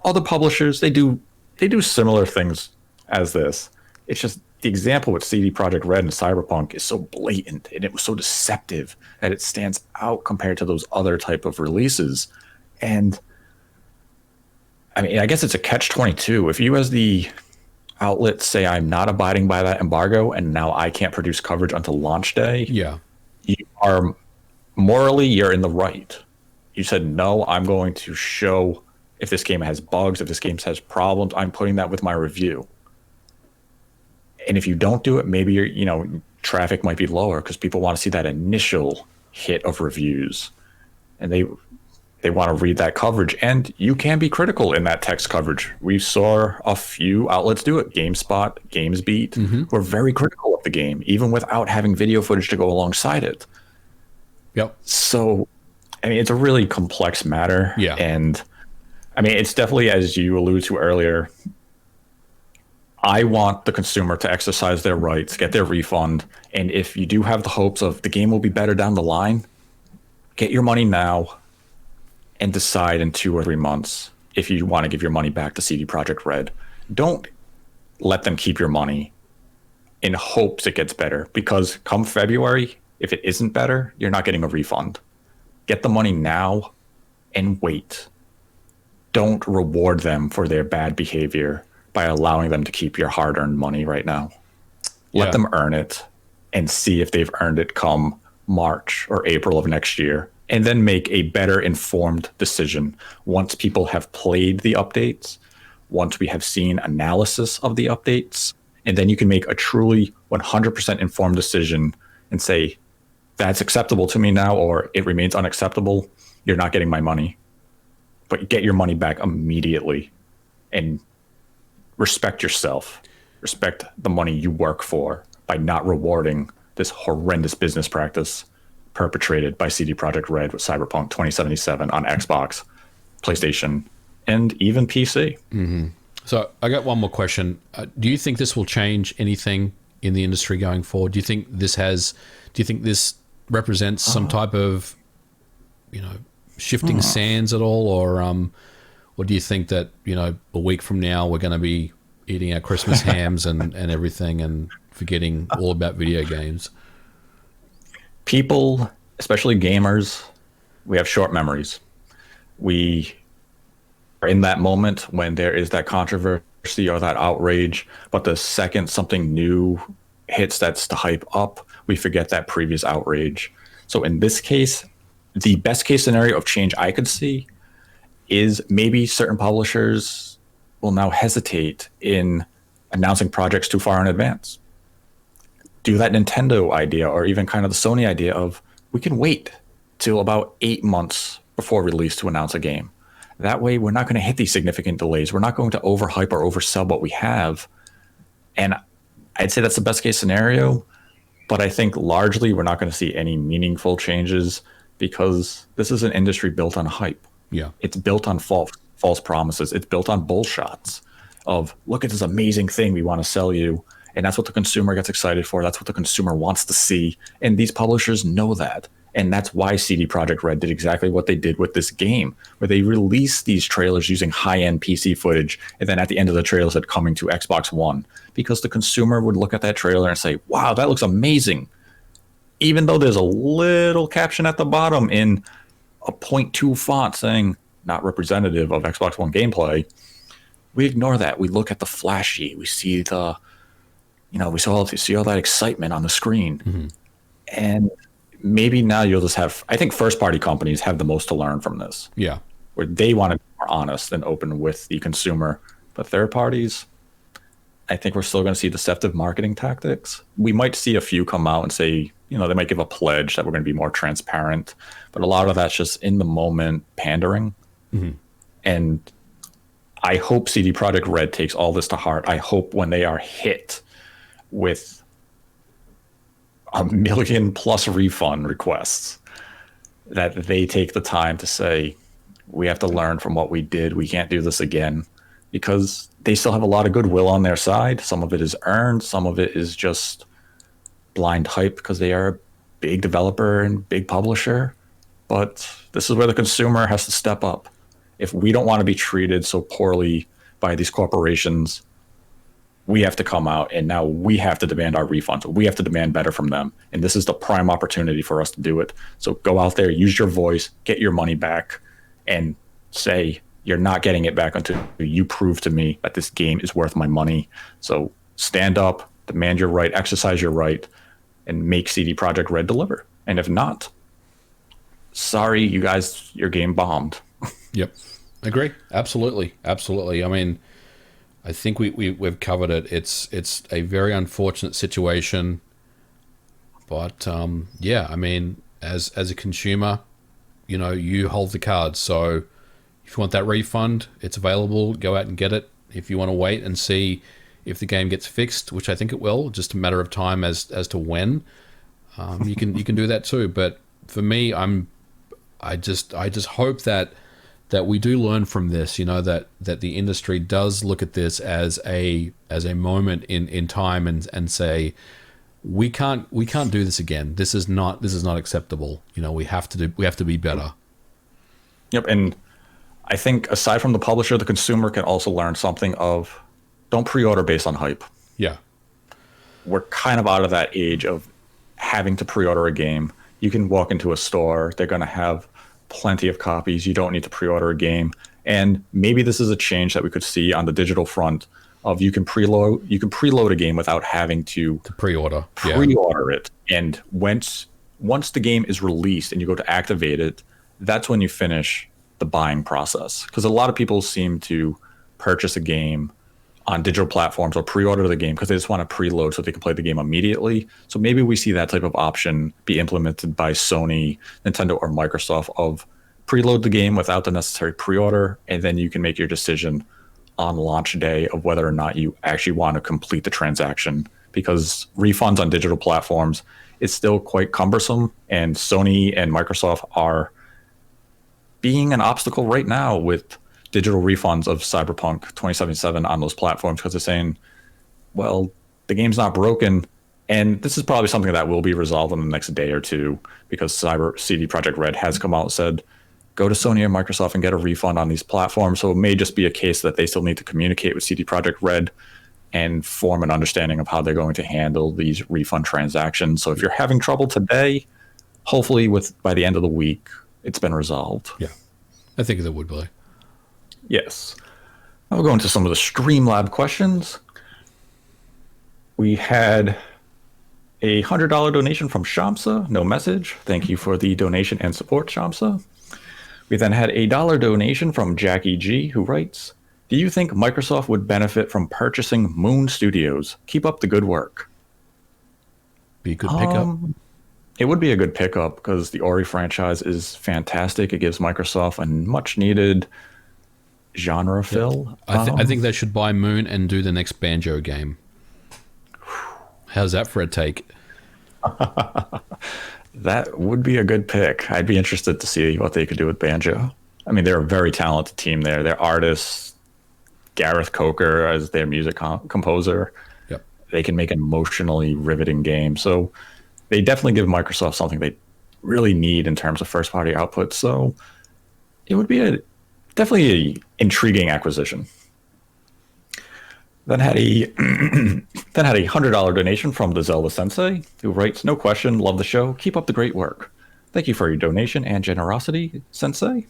other publishers, they do similar things as this. It's just the example with CD Projekt Red and Cyberpunk is so blatant, and it was so deceptive that it stands out compared to those other type of releases. And I mean, I guess it's a catch-22. If you as the outlet say I'm not abiding by that embargo and now I can't produce coverage until launch day, Yeah. you are morally, you're in the right. You said, no, I'm going to show if this game has bugs, if this game has problems, I'm putting that with my review. And if you don't do it, maybe traffic might be lower because people want to see that initial hit of reviews, and they want to read that coverage. And you can be critical in that text coverage. We saw a few outlets do it. GameSpot, GamesBeat were very critical of the game, even without having video footage to go alongside it. Yep. So, I mean, it's a really complex matter. Yeah. And I mean, it's definitely, as you alluded to earlier, I want the consumer to exercise their rights, get their refund. And if you do have the hopes of the game will be better down the line, get your money now and decide in 2 or 3 months if you want to give your money back to CD Projekt Red. Don't let them keep your money in hopes it gets better, because come February, if it isn't better, you're not getting a refund. Get the money now and wait. Don't reward them for their bad behavior by allowing them to keep your hard-earned money right now. Let them earn it and see if they've earned it come March or April of next year, and then make a better informed decision once people have played the updates, once we have seen analysis of the updates, and then you can make a truly 100% informed decision and say, that's acceptable to me now, or it remains unacceptable. You're not getting my money. But get your money back immediately and respect yourself. Respect the money you work for by not rewarding this horrendous business practice perpetrated by CD Projekt Red with Cyberpunk 2077 on Xbox, PlayStation, and even PC. Mm-hmm. So I got one more question. Do you think this will change anything in the industry going forward? Do you think this represents some type of, shifting sands at all, or do you think that a week from now we're going to be eating our Christmas hams and everything and forgetting all about video games? People, especially gamers, we have short memories. We are in that moment when there is that controversy or that outrage, but the second something new hits that's to hype up, we forget that previous outrage. So in this case, the best case scenario of change I could see is maybe certain publishers will now hesitate in announcing projects too far in advance. Do that Nintendo idea, or even kind of the Sony idea of, we can wait till about 8 months before release to announce a game. That way, we're not going to hit these significant delays. We're not going to overhype or oversell what we have. And I'd say that's the best case scenario, but I think largely we're not going to see any meaningful changes, because this is an industry built on hype. Yeah. It's built on false promises. It's built on bullshots of, look at this amazing thing we want to sell you. And that's what the consumer gets excited for. That's what the consumer wants to see. And these publishers know that. And that's why CD Projekt Red did exactly what they did with this game, where they released these trailers using high-end PC footage, and then at the end of the trailer said coming to Xbox One, because the consumer would look at that trailer and say, wow, that looks amazing. Even though there's a little caption at the bottom in a 0.2 font saying not representative of Xbox One gameplay, we ignore that. We look at the flashy. We see the, we see all that excitement on the screen. Mm-hmm. And maybe now you'll just have, I think first-party companies have the most to learn from this. Yeah. Where they want to be more honest and open with the consumer But third parties, I think we're still going to see deceptive marketing tactics. We might see a few come out and say, they might give a pledge that we're going to be more transparent, but a lot of that's just in the moment pandering. And I hope CD Projekt Red takes all this to heart. I hope when they are hit with 1 million plus refund requests, that they take the time to say, we have to learn from what we did. We can't do this again, because they still have a lot of goodwill on their side. Some of it is earned. Some of it is just blind hype because they are a big developer and big publisher. But this is where the consumer has to step up. If we don't want to be treated so poorly by these corporations, we have to come out, and now we have to demand our refunds. We have to demand better from them. And this is the prime opportunity for us to do it. So go out there, use your voice, get your money back, and say, you're not getting it back until you prove to me that this game is worth my money. So stand up, demand your right, exercise your right, and make CD Projekt Red deliver. And if not, sorry, you guys, your game bombed. Yep. Agree. Absolutely. Absolutely. I mean, I think we've covered it. It's a very unfortunate situation. But yeah, I mean, as a consumer, you hold the cards. So if you want that refund, it's available. Go out and get it. If you want to wait and see if the game gets fixed, which I think it will, just a matter of time as to when, you can do that too. But for me, I just hope that we do learn from this. That the industry does look at this as a moment in time and say, we can't do this again. This is not acceptable. We have to be better. Yep. And I think aside from the publisher, the consumer can also learn something of, don't pre-order based on hype. Yeah. We're kind of out of that age of having to pre-order a game. You can walk into a store, they're going to have plenty of copies. You don't need to pre-order a game. And maybe this is a change that we could see on the digital front of you can preload a game without having to pre-order it. And once the game is released and you go to activate it, that's when you finish the buying process. Because a lot of people seem to purchase a game on digital platforms or pre-order the game because they just want to preload so they can play the game immediately. So maybe we see that type of option be implemented by Sony, Nintendo, or Microsoft of preload the game without the necessary pre-order, and then you can make your decision on launch day of whether or not you actually want to complete the transaction. Because refunds on digital platforms is still quite cumbersome, and Sony and Microsoft are being an obstacle right now with digital refunds of Cyberpunk 2077 on those platforms, because they're saying, well, the game's not broken. And this is probably something that will be resolved in the next day or two, because CD Projekt Red has come out and said, go to Sony or Microsoft and get a refund on these platforms. So it may just be a case that they still need to communicate with CD Projekt Red and form an understanding of how they're going to handle these refund transactions. So if you're having trouble today, hopefully by the end of the week, it's been resolved. Yeah, I think that would be. Yes. I'll go into some of the Streamlab questions. We had a $100 donation from Shamsa, no message. Thank you for the donation and support, Shamsa. We then had a $1 donation from Jackie G, who writes, do you think Microsoft would benefit from purchasing Moon Studios? Keep up the good work. Be a good pickup. It would be a good pickup because the Ori franchise is fantastic. It gives Microsoft a much needed genre fill. I think they should buy Moon and do the next Banjo game. How's that for a take? That would be a good pick. I'd be interested to see what they could do with Banjo. I mean, they're a very talented team there. They're artists. Gareth Coker as their music composer. Yep. They can make an emotionally riveting game. So they definitely give Microsoft something they really need in terms of first-party output. So it would be definitely an intriguing acquisition. Then had a $100 donation from the Zelda Sensei, who writes, no question, love the show. Keep up the great work. Thank you for your donation and generosity, Sensei.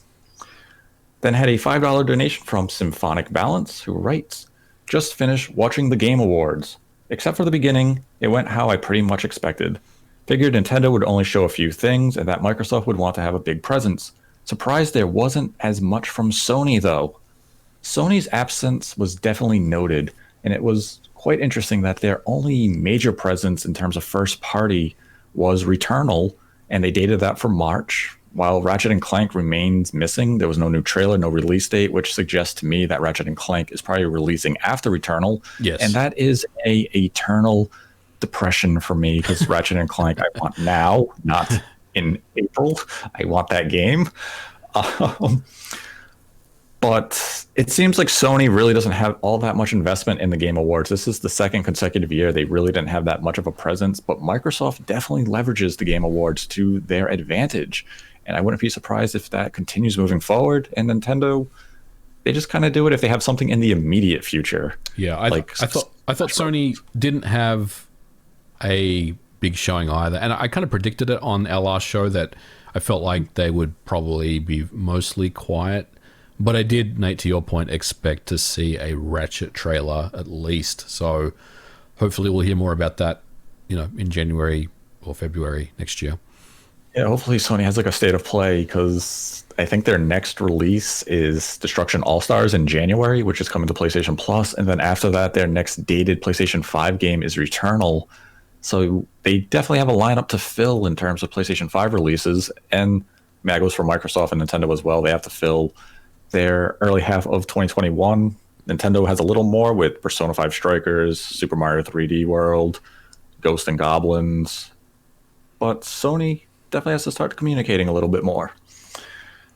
Then had a $5 donation from Symphonic Balance, who writes, just finished watching the Game Awards. Except for the beginning, it went how I pretty much expected. Figured Nintendo would only show a few things and that Microsoft would want to have a big presence. Surprised there wasn't as much from Sony, though. Sony's absence was definitely noted, and it was quite interesting that their only major presence in terms of first party was Returnal, and they dated that for March. While Ratchet and Clank remains missing, there was no new trailer, no release date, which suggests to me that Ratchet and Clank is probably releasing after Returnal, and Yes. that is a eternal depression for me because Ratchet and Clank I want now, not in April. I want that game. Um, but it seems like Sony really doesn't have all that much investment in the Game Awards. This is the second consecutive year they really didn't have that much of a presence, but Microsoft definitely leverages the Game Awards to their advantage. And I wouldn't be surprised if that continues moving forward. And Nintendo, they just kind of do it if they have something in the immediate future. Yeah, Like, I thought Sony didn't have a big showing either, and I kind of predicted it on our last show that I felt like they would probably be mostly quiet. But I did, Nate, to your point, expect to see a Ratchet trailer at least. So hopefully we'll hear more about that, in January or February next year. yeah, hopefully Sony has like a state of play because I think their next release is Destruction All Stars in January, which is coming to PlayStation Plus, and then after that, their next dated PlayStation 5 game is Returnal. So they definitely have a lineup to fill in terms of PlayStation 5 releases, and that goes for Microsoft and Nintendo as well. They have to fill their early half of 2021. Nintendo has a little more with Persona 5 Strikers, Super Mario 3D World, Ghost and Goblins, but Sony definitely has to start communicating a little bit more.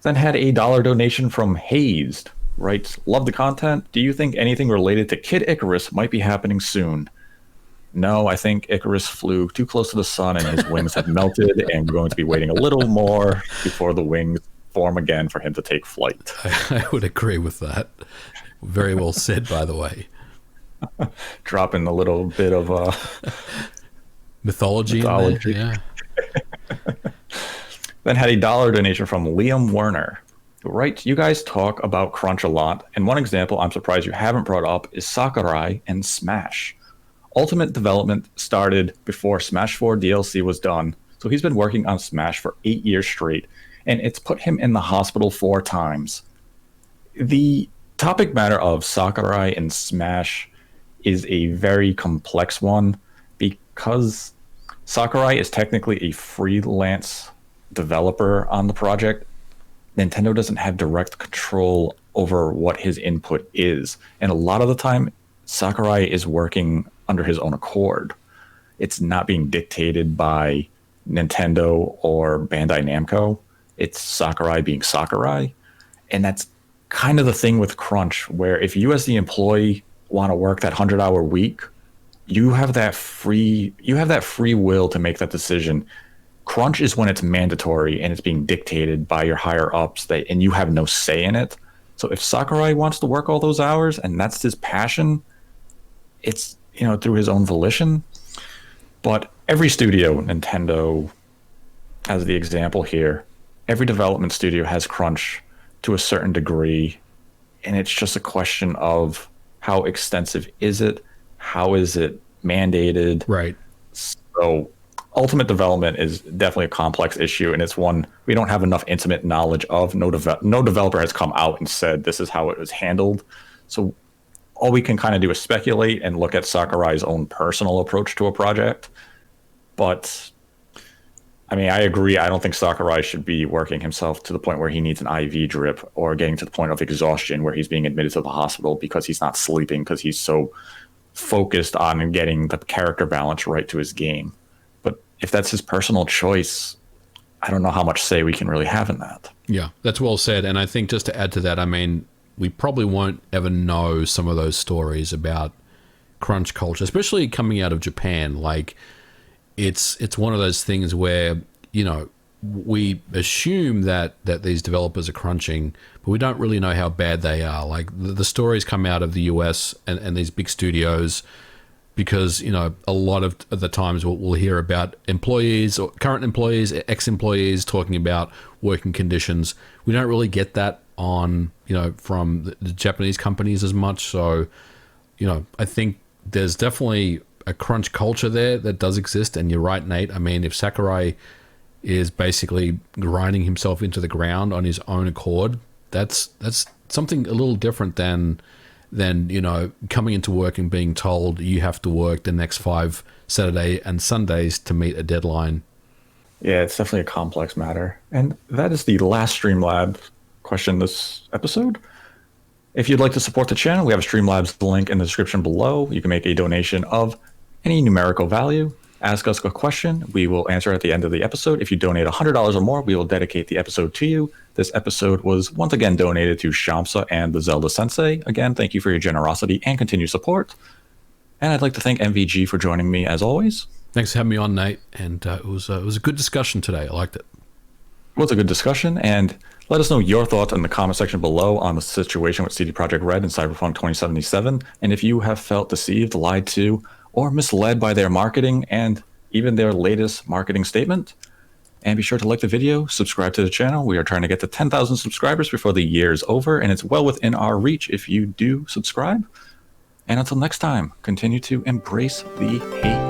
Then had a dollar donation from Hazed. Writes, love the content. Do you think anything related to Kid Icarus might be happening soon? No, I think Icarus flew too close to the sun and his wings have melted, and we're going to be waiting a little more before the wings form again for him to take flight. I would agree with that. Very well said, by the way. Dropping a little bit of Mythology. In there, yeah. Then had a dollar donation from Liam Werner. Right, you guys talk about Crunch a lot, and one example I'm surprised you haven't brought up is Sakurai and Smash. Ultimate development started before Smash 4 DLC was done, so he's been working on Smash for 8 years straight, and it's put him in the hospital 4 times. The topic matter of Sakurai and Smash is a very complex one because Sakurai is technically a freelance developer on the project. Nintendo doesn't have direct control over what his input is, and a lot of the time Sakurai is working under his own accord. It's not being dictated by Nintendo or Bandai Namco. It's Sakurai being Sakurai. And that's kind of the thing with Crunch, where if you as the employee want to work that 100-hour week, you have that free will to make that decision. Crunch is when it's mandatory and it's being dictated by your higher ups and you have no say in it. So if Sakurai wants to work all those hours and that's his passion, it's through his own volition. But every studio, Nintendo as the example here, every development studio has crunch to a certain degree, and it's just a question of how extensive is it, how is it mandated. Right. So ultimate development is definitely a complex issue, and it's one we don't have enough intimate knowledge of. No developer has come out and said this is how it was handled. So all we can kind of do is speculate and look at Sakurai's own personal approach to a project. But I mean, I agree. I don't think Sakurai should be working himself to the point where he needs an IV drip or getting to the point of exhaustion where he's being admitted to the hospital because he's not sleeping because he's so focused on getting the character balance right to his game. But if that's his personal choice, I don't know how much say we can really have in that. Yeah, that's well said. And I think just to add to that, I mean, we probably won't ever know some of those stories about crunch culture, especially coming out of Japan. Like, it's one of those things where, we assume that these developers are crunching, but we don't really know how bad they are. Like, the stories come out of the US and these big studios because, a lot of the times we'll hear about employees or current employees, ex-employees talking about working conditions. We don't really get that on, from the Japanese companies as much. So, I think there's definitely a crunch culture there that does exist. And you're right, Nate. I mean, if Sakurai is basically grinding himself into the ground on his own accord, that's something a little different than coming into work and being told you have to work the next 5 Saturday and Sundays to meet a deadline. Yeah, it's definitely a complex matter. And that is the last Streamlabs question this episode. If you'd like to support the channel, we have a Streamlabs link in the description below. You can make a donation of any numerical value. Ask us a question. We will answer at the end of the episode. If you donate $100 or more, we will dedicate the episode to you. This episode was once again donated to Shamsa and the Zelda Sensei. Again, thank you for your generosity and continued support. And I'd like to thank MVG for joining me as always. Thanks for having me on, Nate. And it was a good discussion today. I liked it. It was a good discussion, and let us know your thoughts in the comment section below on the situation with CD Projekt Red and Cyberpunk 2077, and if you have felt deceived, lied to, or misled by their marketing and even their latest marketing statement. And be sure to like the video, subscribe to the channel. We are trying to get to 10,000 subscribers before the year is over, and it's well within our reach if you do subscribe. And until next time, continue to embrace the hate.